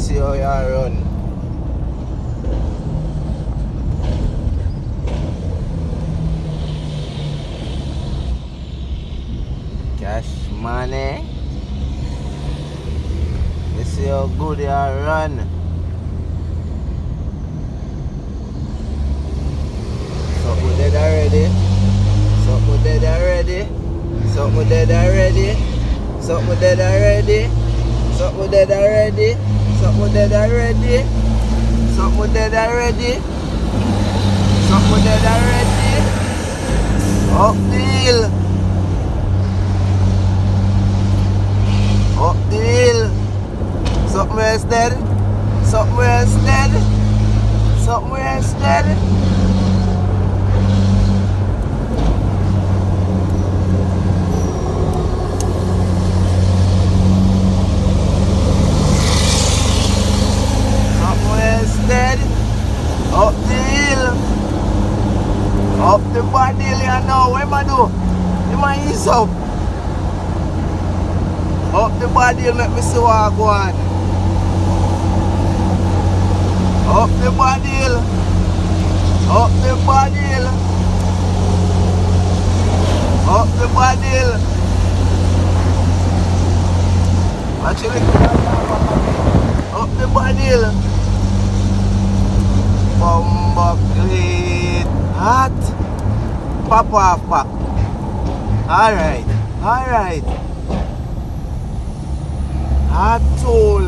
see how you run. Cash money. You see how good you run. Something dead already. Something dead already. Something dead already. Something dead already. Something dead already. Something dead already. Something dead already. Something dead already. Up deal. Up deal. Something else dead. Something else dead. Something else dead. Dead. Up the hill. Up the bad hill, you know. What am I do? You might ease up. Up the bad hill, make me see what I go on. Up the bad hill. Up the bad hill. Up the bad hill. Actually, up the bad hill. Bumbleclade hot. Pop off back. Alright. Alright. Hot tool.